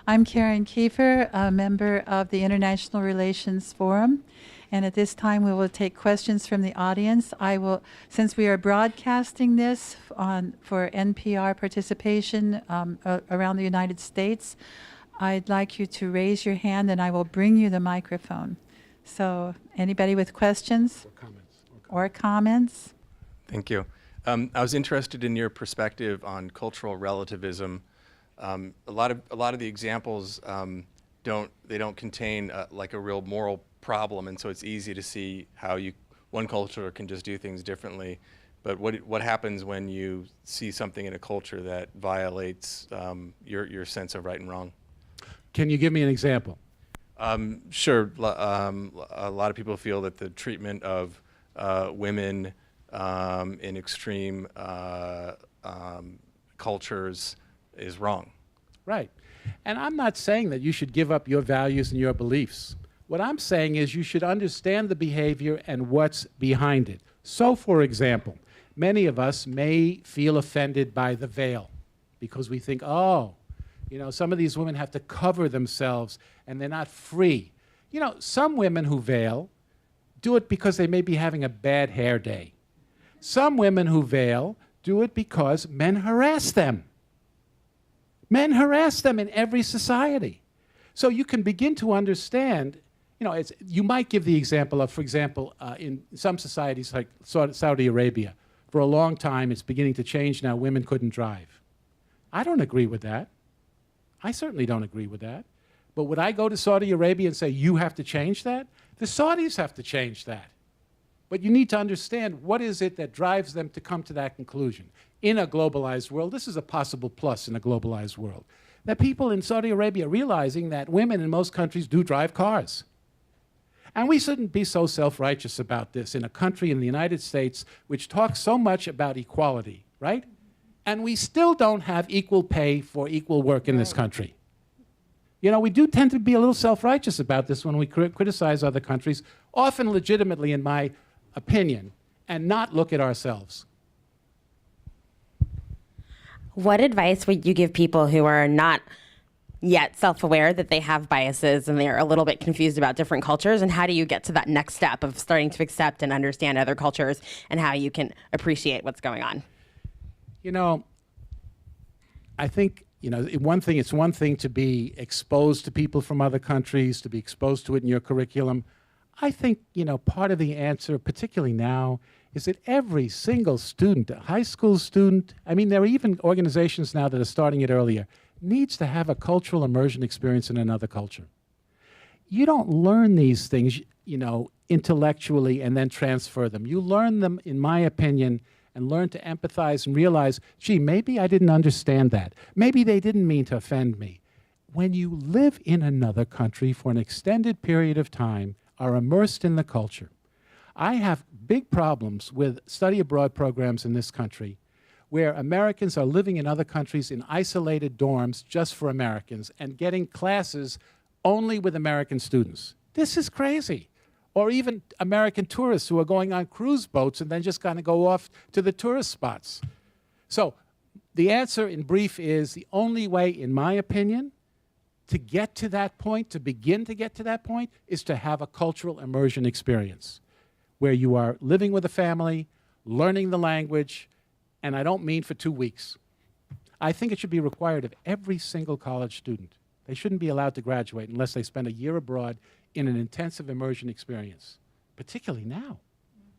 I'm Karen Kiefer, a member of the International Relations Forum. And at this time, we will take questions from the audience. Since we are broadcasting this for NPR participation around the United States, I'd like you to raise your hand and I will bring you the microphone. So anybody with questions or comments? Thank you. I was interested in your perspective on cultural relativism. A lot of the examples don't contain like a real moral problem, and so it's easy to see how one culture can just do things differently. But what happens when you see something in a culture that violates your sense of right and wrong? Can you give me an example? Sure. A lot of people feel that the treatment of women in extreme cultures is wrong. Right. And I'm not saying that you should give up your values and your beliefs. What I'm saying is you should understand the behavior and what's behind it. So, for example, many of us may feel offended by the veil because we think, oh, some of these women have to cover themselves and they're not free. Some women who veil do it because they may be having a bad hair day. Some women who veil do it because men harass them. Men harass them in every society. So you can begin to understand, you might give the example of, for example, in some societies like Saudi Arabia, for a long time, it's beginning to change now, women couldn't drive. I don't agree with that. I certainly don't agree with that. But would I go to Saudi Arabia and say, you have to change that? The Saudis have to change that. But you need to understand what is it that drives them to come to that conclusion. In a globalized world, this is a possible plus in a globalized world, that people in Saudi Arabia realizing that women in most countries do drive cars. And we shouldn't be so self-righteous about this in a country in the United States which talks so much about equality, right? And we still don't have equal pay for equal work in this country. We do tend to be a little self-righteous about this when we criticize other countries, often legitimately in my opinion, and not look at ourselves. What advice would you give people who are not yet self-aware that they have biases and they're a little bit confused about different cultures? And how do you get to that next step of starting to accept and understand other cultures and how you can appreciate what's going on? I think, it's one thing to be exposed to people from other countries, to be exposed to it in your curriculum. I think, part of the answer, particularly now, is that every single student, a high school student, there are even organizations now that are starting it earlier, needs to have a cultural immersion experience in another culture. You don't learn these things, intellectually and then transfer them. You learn them, in my opinion, and learn to empathize and realize, gee, maybe I didn't understand that. Maybe they didn't mean to offend me. When you live in another country for an extended period of time, are immersed in the culture. I have big problems with study abroad programs in this country where Americans are living in other countries in isolated dorms just for Americans and getting classes only with American students. This is crazy. Or even American tourists who are going on cruise boats and then just kind of go off to the tourist spots. So the answer in brief is the only way, in my opinion, to get to that point, to begin to get to that point, is to have a cultural immersion experience where you are living with a family, learning the language, and I don't mean for 2 weeks. I think it should be required of every single college student. They shouldn't be allowed to graduate unless they spend a year abroad in an intensive immersion experience, particularly now.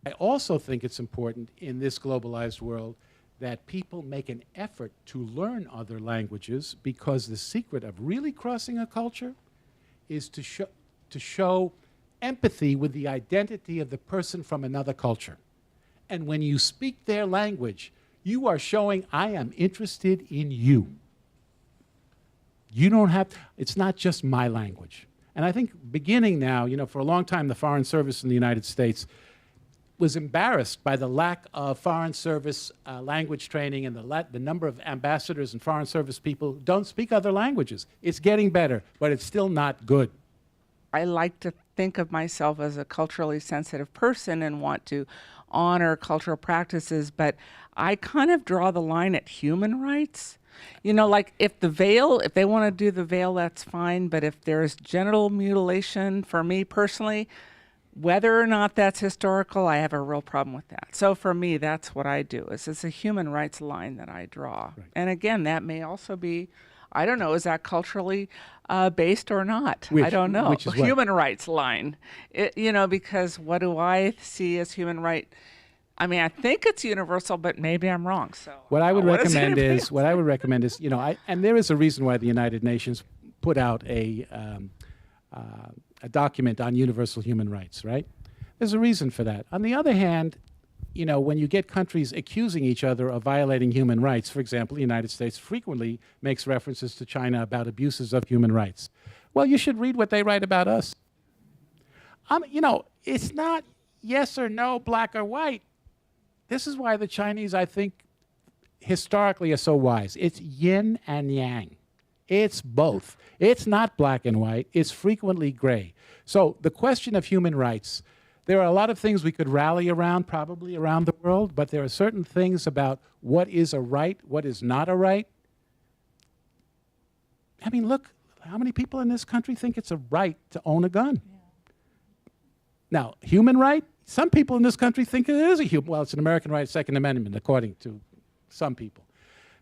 I also think it's important in this globalized world that people make an effort to learn other languages, because the secret of really crossing a culture is to show empathy with the identity of the person from another culture. And when you speak their language, you are showing, I am interested in you. You don't have, it's not just my language. And I think beginning now, for a long time, the Foreign Service in the United States was embarrassed by the lack of Foreign Service language training and the number of ambassadors and Foreign Service people who don't speak other languages. It's getting better, but it's still not good. I like to think of myself as a culturally sensitive person and want to honor cultural practices, but I kind of draw the line at human rights. You know, like if they want to do the veil, that's fine. But if there's genital mutilation, for me personally, whether or not that's historical, I have a real problem with that. So for me, that's what I do. It's a human rights line that I draw. Right. And again, that may also be, I don't know, is that culturally based or not? I don't know. Which is what? Human rights line. You know, because what do I see as human right? I mean, I think it's universal, but maybe I'm wrong. So What I would what does recommend anybody is, else what I would recommend is, you know, and there is a reason why the United Nations put out a document on universal human rights, right? There's a reason for that. On the other hand, you know, when you get countries accusing each other of violating human rights, for example, the United States frequently makes references to China about abuses of human rights. Well, you should read what they write about us. You know, it's not yes or no, black or white. This is why the Chinese, I think, historically are so wise. It's yin and yang. It's both. It's not black and white. It's frequently gray. So the question of human rights, there are a lot of things we could rally around, probably around the world, but there are certain things about what is a right, what is not a right. I mean, look, how many people in this country think it's a right to own a gun? Yeah. Now, human right? Some people in this country think it is a human, well, it's an American right, Second Amendment, according to some people.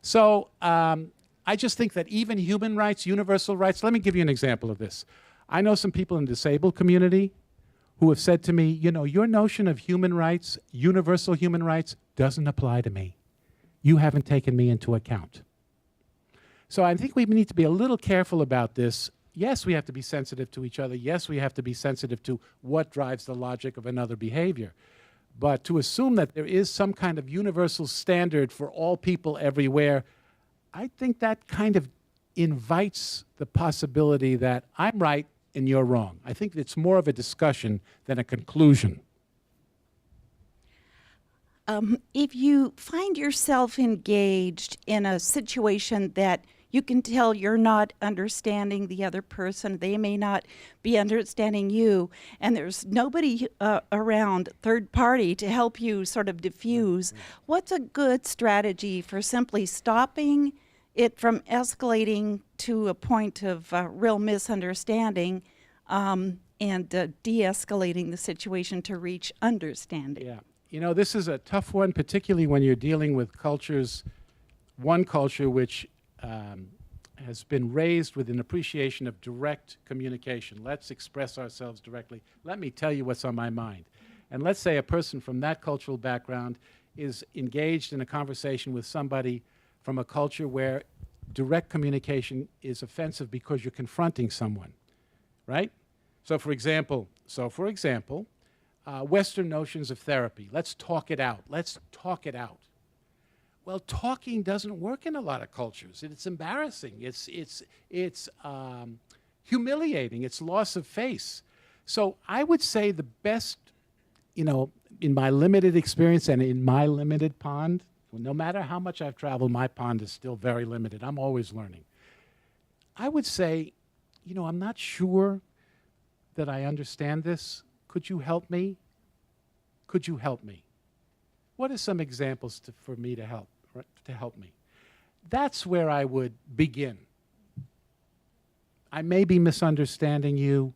So I just think that even human rights, universal rights, let me give you an example of this. I know some people in the disabled community who have said to me, you know, your notion of human rights, universal human rights, doesn't apply to me. You haven't taken me into account. So I think we need to be a little careful about this. Yes, we have to be sensitive to each other. Yes, we have to be sensitive to what drives the logic of another behavior. But to assume that there is some kind of universal standard for all people everywhere, I think that kind of invites the possibility that I'm right and you're wrong. I think it's more of a discussion than a conclusion. If you find yourself engaged in a situation that you can tell you're not understanding the other person, they may not be understanding you, and there's nobody around, third party, to help you sort of diffuse, what's a good strategy for simply stopping it from escalating to a point of real misunderstanding and de-escalating the situation to reach understanding? Yeah. You know, this is a tough one, particularly when you're dealing with cultures, one culture which has been raised with an appreciation of direct communication. Let's express ourselves directly. Let me tell you what's on my mind. And let's say a person from that cultural background is engaged in a conversation with somebody from a culture where direct communication is offensive because you're confronting someone, right? So for example, Western notions of therapy. Let's talk it out. Let's talk it out. Well, talking doesn't work in a lot of cultures. It's embarrassing. It's humiliating. It's loss of face. So I would say the best, you know, in my limited experience and in my limited pond, no matter how much I've traveled, my pond is still very limited. I'm always learning. I would say, you know, I'm not sure that I understand this. Could you help me? Could you help me? What are some examples for me to help me? That's where I would begin. I may be misunderstanding you.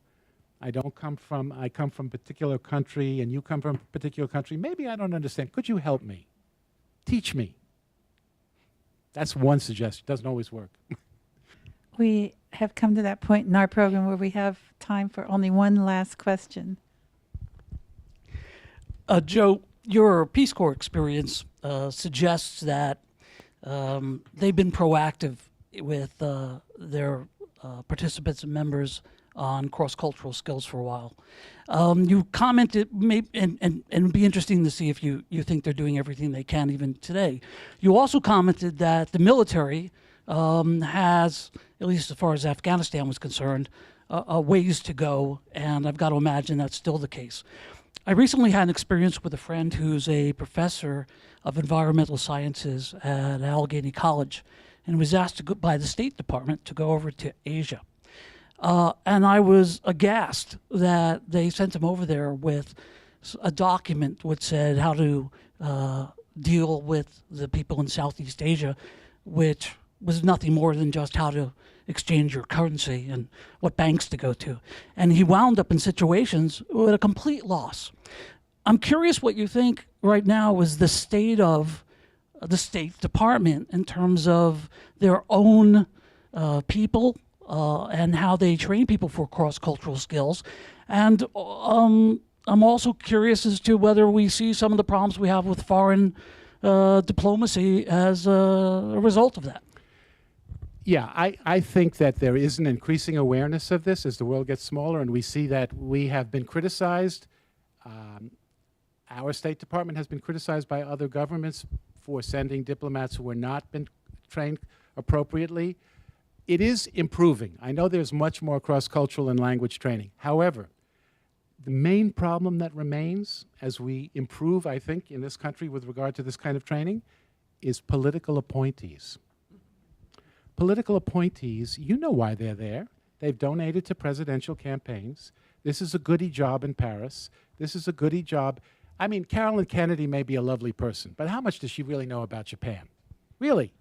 I come from a particular country and you come from a particular country. Maybe I don't understand. Could you help me? Teach me. That's one suggestion. Doesn't always work. We have come to that point in our program where we have time for only one last question. Joe, your Peace Corps experience suggests that they've been proactive with their participants and members on cross-cultural skills for a while. You commented, and it'd be interesting to see if you think they're doing everything they can even today. You also commented that the military has, at least as far as Afghanistan was concerned, a ways to go, and I've got to imagine that's still the case. I recently had an experience with a friend who's a professor of environmental sciences at Allegheny College and was asked to go by the State Department to go over to Asia. And I was aghast that they sent him over there with a document which said how to deal with the people in Southeast Asia, which was nothing more than just how to exchange your currency and what banks to go to. And he wound up in situations with a complete loss. I'm curious what you think right now is the state of the State Department in terms of their own people and how they train people for cross-cultural skills. And I'm also curious as to whether we see some of the problems we have with foreign diplomacy as a result of that. Yeah, I think that there is an increasing awareness of this as the world gets smaller, and we see that we have been criticized. Our State Department has been criticized by other governments for sending diplomats who were not been trained appropriately. It is improving. I know there's much more cross-cultural and language training. However, the main problem that remains as we improve, I think, in this country with regard to this kind of training is political appointees. Political appointees, you know why they're there. They've donated to presidential campaigns. This is a goody job in Paris. This is a goody job. I mean, Carolyn Kennedy may be a lovely person, but how much does she really know about Japan? Really?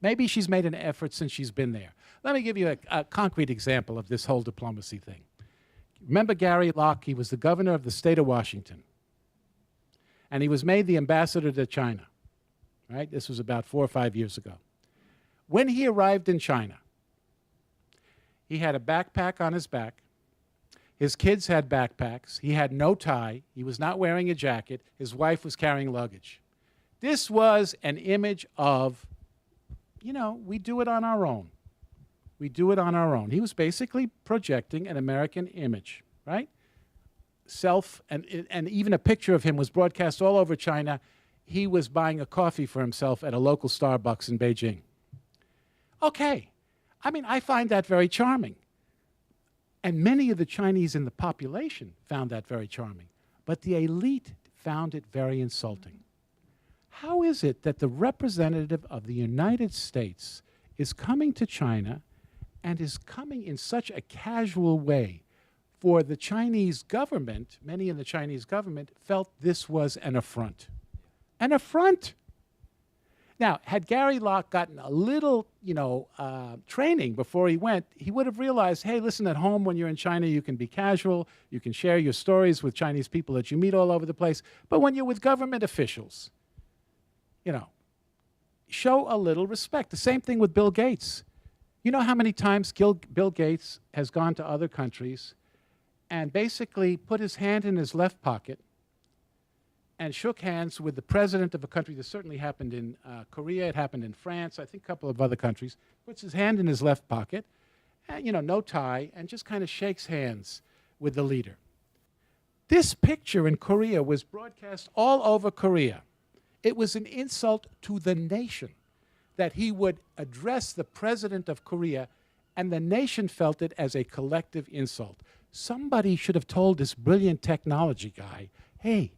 Maybe she's made an effort since she's been there. Let me give you a concrete example of this whole diplomacy thing. Remember Gary Locke? He was the governor of the state of Washington. And he was made the ambassador to China, right? This was about 4 or 5 years ago. When he arrived in China, he had a backpack on his back. His kids had backpacks. He had no tie. He was not wearing a jacket. His wife was carrying luggage. This was an image of, you know, we do it on our own. We do it on our own. He was basically projecting an American image, right? And even a picture of him was broadcast all over China. He was buying a coffee for himself at a local Starbucks in Beijing. Okay. I mean, I find that very charming. And many of the Chinese in the population found that very charming. But the elite found it very insulting. How is it that the representative of the United States is coming to China and is coming in such a casual way? For the Chinese government, many in the Chinese government felt this was an affront. An affront! Now, had Gary Locke gotten a little, training before he went, he would have realized, hey, listen, at home when you're in China, you can be casual, you can share your stories with Chinese people that you meet all over the place, but when you're with government officials, show a little respect. The same thing with Bill Gates. You know how many times Bill Gates has gone to other countries and basically put his hand in his left pocket and shook hands with the president of a country. This certainly happened in Korea. It happened in France. I think a couple of other countries. Puts his hand in his left pocket, and, no tie, and just kind of shakes hands with the leader. This picture in Korea was broadcast all over Korea. It was an insult to the nation that he would address the president of Korea, and the nation felt it as a collective insult. Somebody should have told this brilliant technology guy, hey,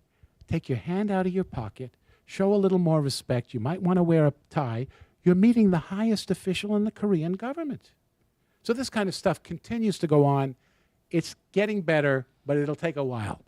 take your hand out of your pocket, show a little more respect. You might want to wear a tie. You're meeting the highest official in the Korean government. So this kind of stuff continues to go on. It's getting better, but it'll take a while.